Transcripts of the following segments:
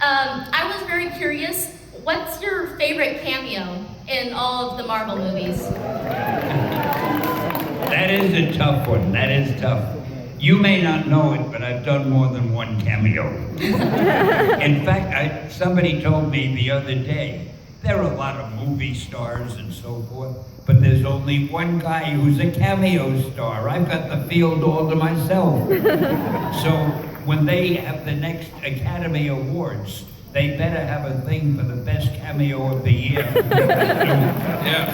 I was very curious, what's your favorite cameo in all of the Marvel movies? That is a tough one. That is tough. You may not know it, but I've done more than one cameo. In fact, somebody told me the other day, there are a lot of movie stars and so forth, but there's only one guy who's a cameo star. I've got the field all to myself. So when they have the next Academy Awards, they better have a thing for the best cameo of the year. Yeah.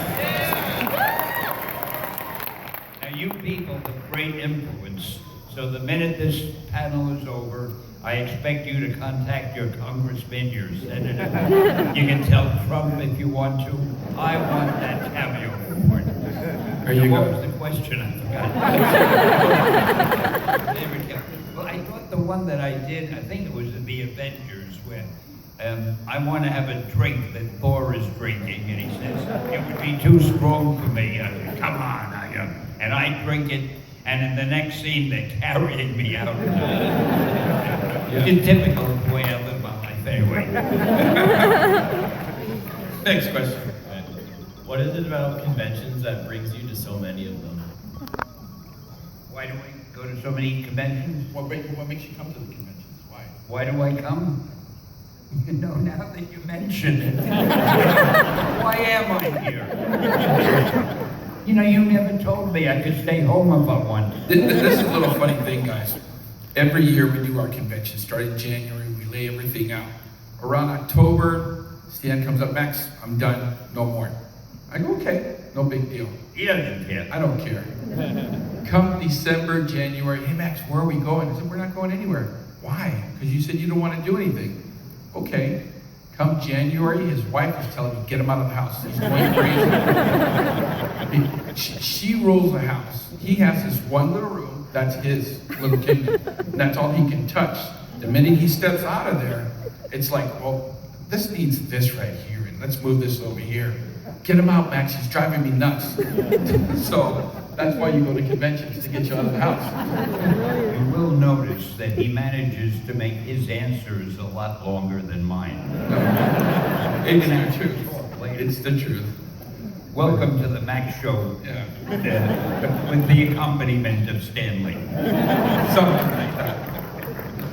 Now you people have great influence, so the minute this panel is over, I expect you to contact your congressman, your senator. You can tell Trump if you want to. I want that cameo award. What was the question? I forgot. Favorite cameo. Well, I thought the one that I did, I think it was in the Avengers, where I want to have a drink that Thor is drinking, and he says, it would be too strong for me. I said, come on, and I drink it, and in the next scene, they're carrying me out. It's typical of the way I live my life anyway. Next question. What is it about conventions that brings you to so many of them? Why do I go to so many conventions? What makes you come to the conventions? Why? Why do I come? You know, now that you mention it, why am I here? You know, you never told me I could stay home if I wanted. This is a little funny thing, guys. Every year we do our convention. Starting January, we lay everything out. Around October, Stan comes up, Max, I'm done, no more. I go, okay, no big deal. He doesn't care. I don't care. Come December, January, hey Max, where are we going? I said, we're not going anywhere. Why? Because you said you don't want to do anything. Okay. Come January, his wife is telling me, get him out of the house. He's going crazy. She rules the house. He has this one little room, that's his little kingdom. And that's all he can touch. The minute he steps out of there, it's like, well, this needs this right here, and let's move this over here. Get him out, Max, he's driving me nuts. So that's why you go to conventions, to get you out of the house. You will notice that he manages to make his answers a lot longer than mine. It's the truth. It's the truth. Welcome to the Max Show. Yeah. With the accompaniment of Stanley. Something like that.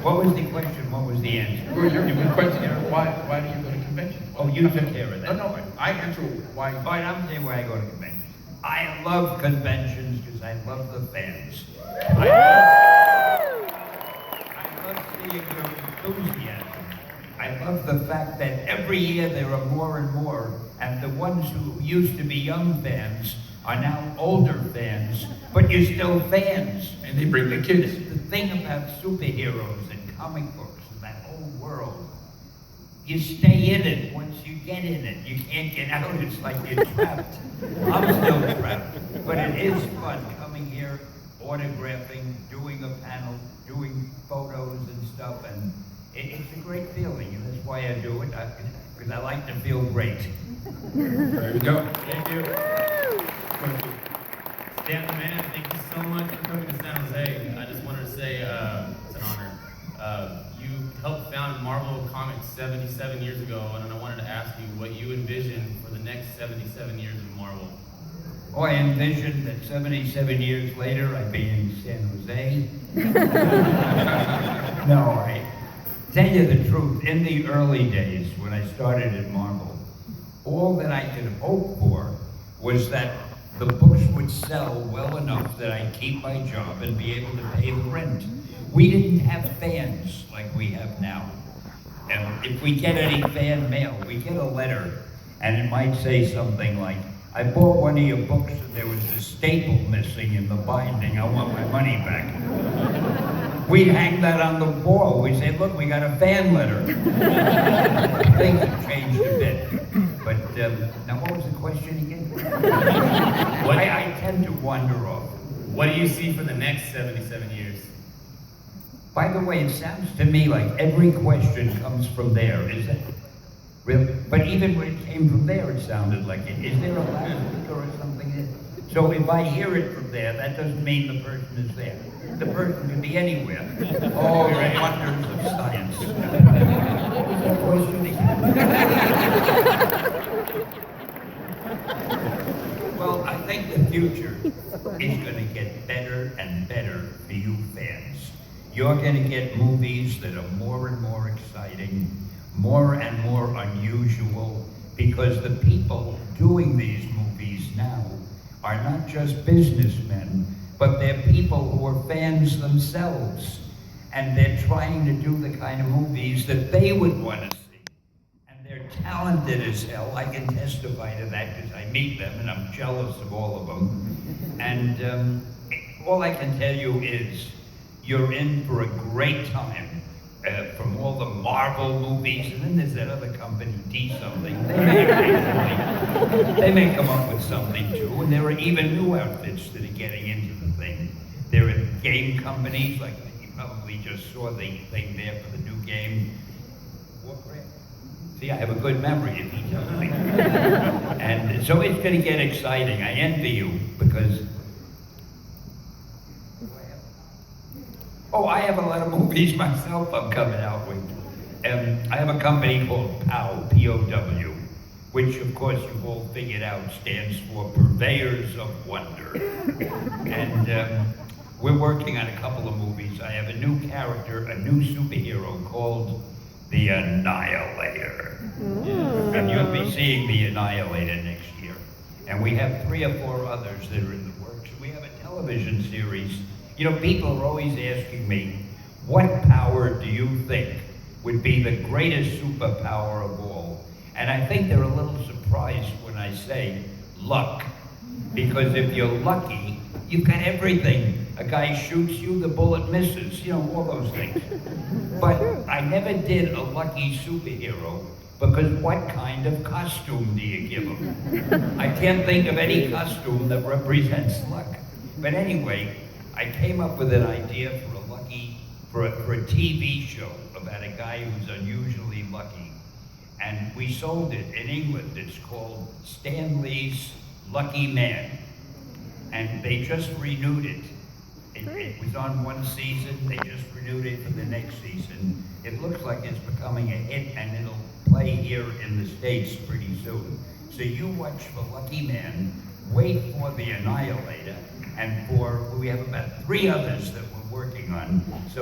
What was the question? What was the answer? Well, your question is, why do you go to conventions? Oh, you took care of that. No, I answer why. All right, I'm saying why I go to conventions. I love conventions because I love the fans. I love seeing your enthusiasm. I love the fact that every year there are more and more, and the ones who used to be young fans are now older fans, but you're still fans. And they bring the kids. The thing about superheroes and comic books and that whole world, you stay in it once you get in it. You can't get out. It's like you're trapped. I'm still trapped. But it is fun coming here, autographing, doing a panel, doing photos and stuff. And it's a great feeling. And that's why I do it. Because I like to feel great. There we go. Thank you. Stan the Man, thank you so much for coming to San Jose. I just wanted to say it's an honor. You helped found Marvel Comics 77 years ago, and I wanted to ask you what you envision for the next 77 years of Marvel. Oh, I envisioned that 77 years later I'd be in San Jose. No, I tell you the truth, in the early days when I started at Marvel, all that I could hope for was that the books would sell well enough that I'd keep my job and be able to pay the rent. We didn't have fans like we have now. And if we get any fan mail, we get a letter, and it might say something like, I bought one of your books and there was a staple missing in the binding. I want my money back. We'd hang that on the wall. We'd say, look, we got a fan letter. Things have changed a bit. But now what was the question again? I tend to wander off. What do you see for the next 77 years? By the way, it sounds to me like every question comes from there. Is it? Really? But even when it came from there, it sounded like it. Is there a loudspeaker or something? So if I hear it from there, that doesn't mean the person is there. The person can be anywhere. Oh, the wonders of science. you're going to get movies that are more and more exciting, more and more unusual, because the people doing these movies now are not just businessmen, but they're people who are fans themselves. And they're trying to do the kind of movies that they would want to see. And they're talented as hell. I can testify to that because I meet them and I'm jealous of all of them. And all I can tell you is you're in for a great time. From all the Marvel movies, and then there's that other company, D something. They may come up with something too, and there are even new outfits that are getting into the thing. There are game companies, like you probably just saw the thing there for the new game, Warcraft. See, I have a good memory if you tell me. And so it's going to get exciting. I envy you because I have a lot of movies myself I'm coming out with. I have a company called POW, P-O-W, which of course you've all figured out stands for Purveyors of Wonder. And we're working on a couple of movies. I have a new character, a new superhero called the Annihilator. And you'll be seeing the Annihilator next year. And we have 3 or 4 others that are in the works. We have a television series. You know, people are always asking me, what power do you think would be the greatest superpower of all? And I think they're a little surprised when I say luck. Because if you're lucky, you've got everything. A guy shoots you, the bullet misses, you know, all those things. But I never did a lucky superhero because what kind of costume do you give him? I can't think of any costume that represents luck. But anyway, I came up with an idea for a TV show about a guy who's unusually lucky. And we sold it in England. It's called Stan Lee's Lucky Man. And they just renewed it. It was on one season, they just renewed it for the next season. It looks like it's becoming a hit and it'll play here in the States pretty soon. So you watch for Lucky Man, wait for the Annihilator, and we have about 3 others that we're working on. So